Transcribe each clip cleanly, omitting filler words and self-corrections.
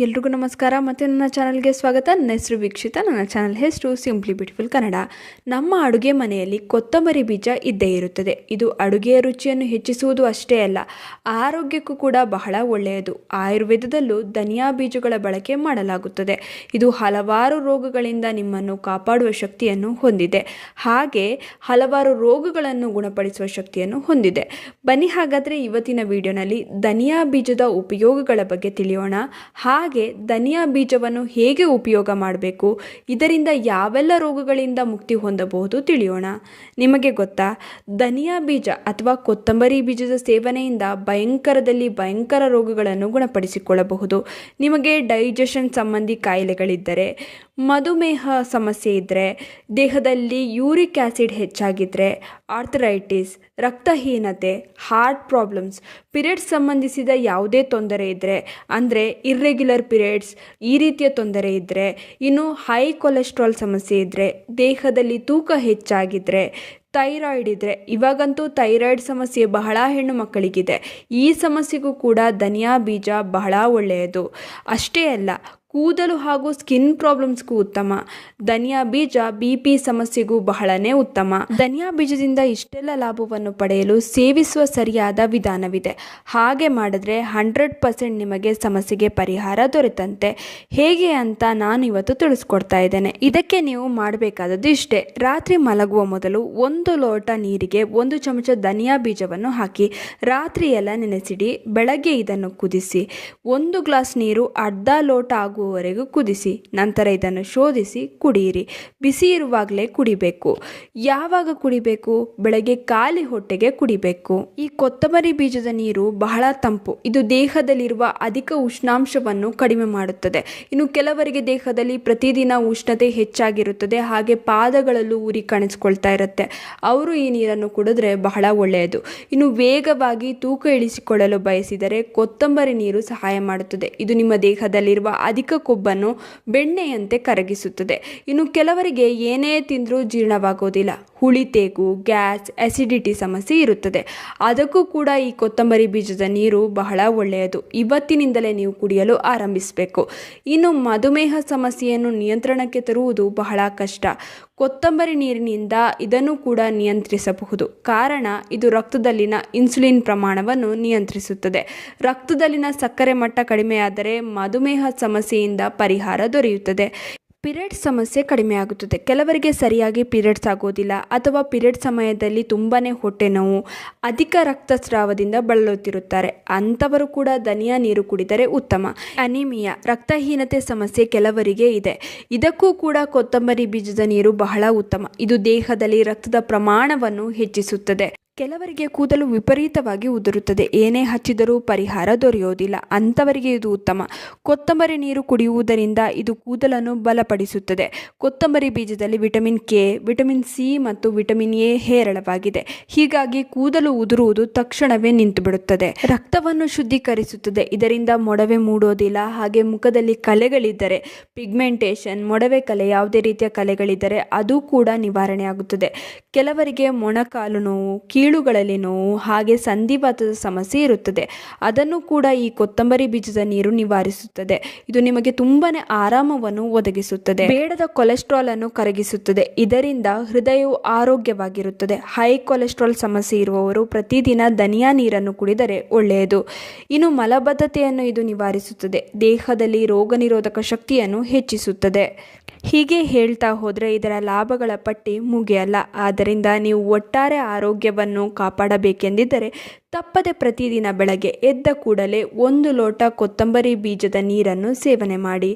ಎಲ್ರಿಗೂ ನಮಸ್ಕಾರ ಮತ್ತು ನನ್ನ ಚಾನಲ್ಗೆ ಸ್ವಾಗತ. ನನ್ನ ಹೆಸರು ವೀಕ್ಷಿತ. ನನ್ನ ಚಾನಲ್ ಹೆಸರು ಸಿಂಪ್ಲಿ ಬ್ಯೂಟಿಫುಲ್ ಕನ್ನಡ. ನಮ್ಮ ಅಡುಗೆ ಮನೆಯಲ್ಲಿ ಕೊತ್ತಂಬರಿ ಬೀಜ ಇದ್ದೇ ಇರುತ್ತದೆ. ಇದು ಅಡುಗೆಯ ರುಚಿಯನ್ನು ಹೆಚ್ಚಿಸುವುದು ಅಷ್ಟೇ ಅಲ್ಲ, ಆರೋಗ್ಯಕ್ಕೂ ಕೂಡ ಬಹಳ ಒಳ್ಳೆಯದು. ಆಯುರ್ವೇದದಲ್ಲೂ ಧನಿಯಾ ಬೀಜಗಳ ಬಳಕೆ ಮಾಡಲಾಗುತ್ತದೆ. ಇದು ಹಲವಾರು ರೋಗಗಳಿಂದ ನಿಮ್ಮನ್ನು ಕಾಪಾಡುವ ಶಕ್ತಿಯನ್ನು ಹೊಂದಿದೆ, ಹಾಗೆ ಹಲವಾರು ರೋಗಗಳನ್ನು ಗುಣಪಡಿಸುವ ಶಕ್ತಿಯನ್ನು ಹೊಂದಿದೆ. ಬನ್ನಿ ಹಾಗಾದರೆ ಇವತ್ತಿನ ವಿಡಿಯೋನಲ್ಲಿ ಧನಿಯಾ ಬೀಜದ ಉಪಯೋಗಗಳ ಬಗ್ಗೆ ತಿಳಿಯೋಣ. ಹಾಗೆ ಧನಿಯಾ ಬೀಜವನ್ನು ಹೇಗೆ ಉಪಯೋಗ ಮಾಡಬೇಕು, ಇದರಿಂದ ಯಾವೆಲ್ಲ ರೋಗಗಳಿಂದ ಮುಕ್ತಿ ಹೊಂದಬಹುದು ತಿಳಿಯೋಣ. ನಿಮಗೆ ಗೊತ್ತಾ, ಧನಿಯಾ ಬೀಜ ಅಥವಾ ಕೊತ್ತಂಬರಿ ಬೀಜದ ಸೇವನೆಯಿಂದ ಭಯಂಕರ ರೋಗಗಳನ್ನು ಗುಣಪಡಿಸಿಕೊಳ್ಳಬಹುದು. ನಿಮಗೆ ಡೈಜೆಷನ್ ಸಂಬಂಧಿ ಕಾಯಿಲೆಗಳಿದ್ದರೆ, ಮಧುಮೇಹ ಸಮಸ್ಯೆ ಇದ್ದರೆ, ದೇಹದಲ್ಲಿ ಯೂರಿಕ್ ಆ್ಯಸಿಡ್ ಹೆಚ್ಚಾಗಿದ್ದರೆ, ಆರ್ಥರೈಟಿಸ್, ರಕ್ತಹೀನತೆ, ಹಾರ್ಟ್ ಪ್ರಾಬ್ಲಮ್ಸ್, ಪಿರಿಯಡ್ಸ್ ಸಂಬಂಧಿಸಿದ ಯಾವುದೇ ತೊಂದರೆ ಇದ್ದರೆ, ಅಂದರೆ ಇರ್ರೆಗ್ಯುಲರ್ ಪಿರಿಯಡ್ಸ್, ಈ ರೀತಿಯ ತೊಂದರೆ ಇದ್ದರೆ, ಇನ್ನು ಹೈ ಕೊಲೆಸ್ಟ್ರಾಲ್ ಸಮಸ್ಯೆ ಇದ್ದರೆ, ದೇಹದಲ್ಲಿ ತೂಕ ಹೆಚ್ಚಾಗಿದ್ದರೆ, ಥೈರಾಯ್ಡ್ ಇದ್ದರೆ, ಇವಾಗಂತೂ ಥೈರಾಯ್ಡ್ ಸಮಸ್ಯೆ ಬಹಳ ಹೆಣ್ಣು ಮಕ್ಕಳಿಗಿದೆ. ಈ ಸಮಸ್ಯೆಗೂ ಕೂಡ ಧನಿಯಾ ಬೀಜ ಬಹಳ ಒಳ್ಳೆಯದು. ಅಷ್ಟೇ ಅಲ್ಲ, ಕೂದಲು ಹಾಗೂ ಸ್ಕಿನ್ ಪ್ರಾಬ್ಲಮ್ಸ್ಗೂ ಉತ್ತಮ. ಧನಿಯಾ ಬೀಜ BP ಸಮಸ್ಯೆಗೂ ಬಹಳನೇ ಉತ್ತಮ. ಧನಿಯಾ ಬೀಜದಿಂದ ಇಷ್ಟೆಲ್ಲ ಲಾಭವನ್ನು ಪಡೆಯಲು ಸೇವಿಸುವ ಸರಿಯಾದ ವಿಧಾನವಿದೆ. ಹಾಗೆ ಮಾಡಿದ್ರೆ 100% ನಿಮಗೆ ಸಮಸ್ಯೆಗೆ ಪರಿಹಾರ ದೊರೆತಂತೆ. ಹೇಗೆ ಅಂತ ನಾನು ಇವತ್ತು ತಿಳಿಸ್ಕೊಡ್ತಾ ಇದ್ದೇನೆ. ಇದಕ್ಕೆ ನೀವು ಮಾಡಬೇಕಾದದ್ದು ಇಷ್ಟೇ. ರಾತ್ರಿ ಮಲಗುವ ಮೊದಲು 1 ಲೋಟ ನೀರಿಗೆ 1 ಚಮಚ ಧನಿಯಾ ಬೀಜವನ್ನು ಹಾಕಿ ರಾತ್ರಿ ಎಲ್ಲ ನೆನೆಸಿಡಿ. ಬೆಳಗ್ಗೆ ಇದನ್ನು ಕುದಿಸಿ 1 ಗ್ಲಾಸ್ ನೀರು ಅರ್ಧ ಲೋಟ ವರೆಗೂ ಕುದಿಸಿ, ನಂತರ ಇದನ್ನು ಶೋಧಿಸಿ ಕುಡಿಯಿರಿ. ಬಿಸಿ ಇರುವಾಗಲೇ ಕುಡಿಬೇಕು. ಯಾವಾಗ ಕುಡಿಬೇಕು? ಬೆಳಗ್ಗೆ ಖಾಲಿ ಹೊಟ್ಟೆಗೆ ಕುಡಿಬೇಕು. ಈ ಕೊತ್ತಂಬರಿ ಬೀಜದ ನೀರು ಬಹಳ ತಂಪು. ಇದು ದೇಹದಲ್ಲಿರುವ ಅಧಿಕ ಉಷ್ಣಾಂಶವನ್ನು ಕಡಿಮೆ ಮಾಡುತ್ತದೆ. ಇನ್ನು ಕೆಲವರಿಗೆ ದೇಹದಲ್ಲಿ ಪ್ರತಿದಿನ ಉಷ್ಣತೆ ಹೆಚ್ಚಾಗಿರುತ್ತದೆ, ಹಾಗೆ ಪಾದಗಳಲ್ಲೂ ಉರಿ ಕಾಣಿಸ್ಕೊಳ್ತಾ ಇರುತ್ತೆ. ಅವರು ಈ ನೀರನ್ನು ಕುಡಿದ್ರೆ ಬಹಳ ಒಳ್ಳೆಯದು. ಇನ್ನು ವೇಗವಾಗಿ ತೂಕ ಇಳಿಸಿಕೊಳ್ಳಲು ಬಯಸಿದರೆ ಕೊತ್ತಂಬರಿ ನೀರು ಸಹಾಯ ಮಾಡುತ್ತದೆ. ಇದು ನಿಮ್ಮ ದೇಹದಲ್ಲಿರುವ ಅಧಿಕ ಕೊಬ್ಬನ್ನು ಬೆಣ್ಣೆಯಂತೆ ಕರಗಿಸುತ್ತದೆ. ಇನ್ನು ಕೆಲವರಿಗೆ ಏನೇ ತಿಂದರೂ ಜೀರ್ಣವಾಗೋದಿಲ್ಲ, ಹುಳಿತೇಗು, ಗ್ಯಾಸ್, ಅಸಿಡಿಟಿ ಸಮಸ್ಯೆ ಇರುತ್ತದೆ. ಅದಕ್ಕೂ ಕೂಡ ಈ ಕೊತ್ತಂಬರಿ ಬೀಜದ ನೀರು ಬಹಳ ಒಳ್ಳೆಯದು. ಇವತ್ತಿನಿಂದಲೇ ನೀವು ಕುಡಿಯಲು ಆರಂಭಿಸಬೇಕು. ಇನ್ನು ಮಧುಮೇಹ ಸಮಸ್ಯೆಯನ್ನು ನಿಯಂತ್ರಣಕ್ಕೆ ತರುವುದು ಬಹಳ ಕಷ್ಟ. ಕೊತ್ತಂಬರಿ ನೀರಿನಿಂದ ಇದನ್ನು ಕೂಡ ನಿಯಂತ್ರಿಸಬಹುದು. ಕಾರಣ ಇದು ರಕ್ತದಲ್ಲಿನ ಇನ್ಸುಲಿನ್ ಪ್ರಮಾಣವನ್ನು ನಿಯಂತ್ರಿಸುತ್ತದೆ. ರಕ್ತದಲ್ಲಿನ ಸಕ್ಕರೆ ಮಟ್ಟ ಕಡಿಮೆಯಾದರೆ ಮಧುಮೇಹ ಸಮಸ್ಯೆಯಿಂದ ಪರಿಹಾರ ದೊರೆಯುತ್ತದೆ. ಪಿರಿಯಡ್ಸ್ ಸಮಸ್ಯೆ ಕಡಿಮೆ ಆಗುತ್ತದೆ. ಕೆಲವರಿಗೆ ಸರಿಯಾಗಿ ಪಿರಿಯಡ್ಸ್ ಆಗೋದಿಲ್ಲ, ಅಥವಾ ಪಿರಿಯಡ್ ಸಮಯದಲ್ಲಿ ತುಂಬಾ ಹೊಟ್ಟೆ ನೋವು, ಅಧಿಕ ರಕ್ತಸ್ರಾವದಿಂದ ಬಳಲುತ್ತಿರುತ್ತಾರೆ. ಅಂಥವರು ಕೂಡ ಧನಿಯಾ ನೀರು ಕುಡಿದರೆ ಉತ್ತಮ. ಅನಿಮಿಯಾ, ರಕ್ತಹೀನತೆ ಸಮಸ್ಯೆ ಕೆಲವರಿಗೆ ಇದೆ. ಇದಕ್ಕೂ ಕೂಡ ಕೊತ್ತಂಬರಿ ಬೀಜದ ನೀರು ಬಹಳ ಉತ್ತಮ. ಇದು ದೇಹದಲ್ಲಿ ರಕ್ತದ ಪ್ರಮಾಣವನ್ನು ಹೆಚ್ಚಿಸುತ್ತದೆ. ಕೆಲವರಿಗೆ ಕೂದಲು ವಿಪರೀತವಾಗಿ ಉದುರುತ್ತದೆ, ಏನೇ ಹಚ್ಚಿದರೂ ಪರಿಹಾರ ದೊರೆಯೋದಿಲ್ಲ. ಅಂಥವರಿಗೆ ಇದು ಉತ್ತಮ. ಕೊತ್ತಂಬರಿ ನೀರು ಕುಡಿಯುವುದರಿಂದ ಇದು ಕೂದಲನ್ನು ಬಲಪಡಿಸುತ್ತದೆ. ಕೊತ್ತಂಬರಿ ಬೀಜದಲ್ಲಿ ವಿಟಮಿನ್ K, ವಿಟಮಿನ್ C ಮತ್ತು ವಿಟಮಿನ್ A ಹೇರಳವಾಗಿದೆ. ಹೀಗಾಗಿ ಕೂದಲು ಉದುರುವುದು ತಕ್ಷಣವೇ ನಿಂತು ಬಿಡುತ್ತದೆ. ರಕ್ತವನ್ನು ಶುದ್ಧೀಕರಿಸುತ್ತದೆ. ಇದರಿಂದ ಮೊಡವೆ ಮೂಡೋದಿಲ್ಲ. ಹಾಗೆ ಮುಖದಲ್ಲಿ ಕಲೆಗಳಿದ್ದರೆ, ಪಿಗ್ಮೆಂಟೇಷನ್, ಮೊಡವೆ ಕಲೆ, ಯಾವುದೇ ರೀತಿಯ ಕಲೆಗಳಿದ್ದರೆ ಅದು ಕೂಡ ನಿವಾರಣೆ ಆಗುತ್ತದೆ. ಕೆಲವರಿಗೆ ಮೊಣಕಾಲು ನೋವು, ಕೀಳುಗಳಲ್ಲಿ ನೋವು, ಹಾಗೆ ಸಂಧಿವಾತದ ಸಮಸ್ಯೆ ಇರುತ್ತದೆ. ಅದನ್ನು ಕೂಡ ಈ ಕೊತ್ತಂಬರಿ ಬೀಜದ ನೀರು ನಿವಾರಿಸುತ್ತದೆ. ಇದು ನಿಮಗೆ ತುಂಬಾನೇ ಆರಾಮವನ್ನು ಒದಗಿಸುತ್ತದೆ. ಬೇಡದ ಕೊಲೆಸ್ಟ್ರಾಲ್ ಅನ್ನು ಕರಗಿಸುತ್ತದೆ. ಇದರಿಂದ ಹೃದಯವು ಆರೋಗ್ಯವಾಗಿರುತ್ತದೆ. ಹೈ ಕೊಲೆಸ್ಟ್ರಾಲ್ ಸಮಸ್ಯೆ ಇರುವವರು ಪ್ರತಿದಿನ ಧನಿಯಾ ನೀರನ್ನು ಕುಡಿದರೆ ಒಳ್ಳೆಯದು. ಇನ್ನು ಮಲಬದ್ಧತೆಯನ್ನು ಇದು ನಿವಾರಿಸುತ್ತದೆ. ದೇಹದಲ್ಲಿ ರೋಗ ನಿರೋಧಕ ಶಕ್ತಿಯನ್ನು ಹೆಚ್ಚಿಸುತ್ತದೆ. ಹೀಗೆ ಹೇಳ್ತಾ ಹೋದರೆ ಇದರ ಲಾಭಗಳ ಪಟ್ಟಿ ಮುಗಿಯಲ್ಲ. ಆದ್ದರಿಂದ ನೀವು ಒಟ್ಟಾರೆ ಆರೋಗ್ಯವನ್ನು ಕಾಪಾಡಬೇಕೆಂದಿದ್ದರೆ ತಪ್ಪದೆ ಪ್ರತಿದಿನ ಬೆಳಗ್ಗೆ ಎದ್ದ ಕೂಡಲೇ 1 ಲೋಟ ಕೊತ್ತಂಬರಿ ಬೀಜದ ನೀರನ್ನು ಸೇವನೆ ಮಾಡಿ.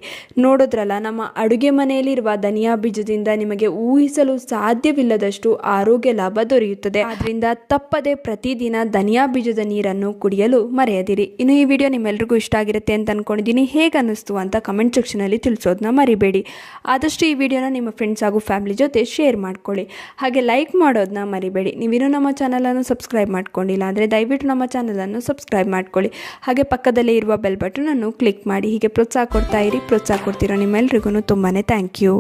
ನೋಡಿದ್ರಲ್ಲ, ನಮ್ಮ ಅಡುಗೆ ಮನೆಯಲ್ಲಿರುವ ಧನಿಯಾ ಬೀಜದಿಂದ ನಿಮಗೆ ಊಹಿಸಲು ಸಾಧ್ಯವಿಲ್ಲದಷ್ಟು ಆರೋಗ್ಯ ಲಾಭ ದೊರೆಯುತ್ತದೆ. ಆದ್ದರಿಂದ ತಪ್ಪದೆ ಪ್ರತಿದಿನ ಧನಿಯಾ ಬೀಜದ ನೀರನ್ನು ಕುಡಿಯಲು ಮರೆಯದಿರಿ. ಇನ್ನು ಈ ವಿಡಿಯೋ ನಿಮ್ಮೆಲ್ರಿಗೂ ಇಷ್ಟ ಆಗಿರುತ್ತೆ ಅಂತ ಅಂದ್ಕೊಂಡಿದ್ದೀನಿ. ಹೇಗೆ ಅನ್ನಿಸ್ತು ಅಂತ ಕಮೆಂಟ್ ಸೆಕ್ಷನಲ್ಲಿ ತಿಳಿಸೋದನ್ನ ಮರಿಬೇಡಿ. ಆದಷ್ಟು ಈ ವಿಡಿಯೋನ ನಿಮ್ಮ ಫ್ರೆಂಡ್ಸ್ ಹಾಗೂ ಫ್ಯಾಮಿಲಿ ಜೊತೆ ಶೇರ್ ಮಾಡ್ಕೊಳ್ಳಿ. ಹಾಗೆ ಲೈಕ್ ಮಾಡೋದನ್ನ ಮರಿಬೇಡಿ. ನೀವಿನ್ನೂ ನಮ್ಮ ಚಾನಲನ್ನು ಸಬ್ಸ್ಕ್ರೈಬ್ ಮಾಡ್ಕೊಂಡಿಲ್ಲ ಅಂದರೆ ದಯವಿಟ್ಟು ನಮ್ಮ ಚಾನಲನ್ನು ಸಬ್ಸ್ಕ್ರೈಬ್ ಮಾಡ್ಕೊಳ್ಳಿ. ಹಾಗೆ ಪಕ್ಕದಲ್ಲೇ ಇರುವ ಬೆಲ್ ಬಟನನ್ನು ಕ್ಲಿಕ್ ಮಾಡಿ. ಹೀಗೆ ಪ್ರೋತ್ಸಾಹ ಕೊಡ್ತಾ ಇರಿ. ಪ್ರೋತ್ಸಾಹ ಕೊಡ್ತಿರೋ ನಿಮ್ಮೆಲ್ರಿಗೂ ತುಂಬಾ ಥ್ಯಾಂಕ್ ಯು.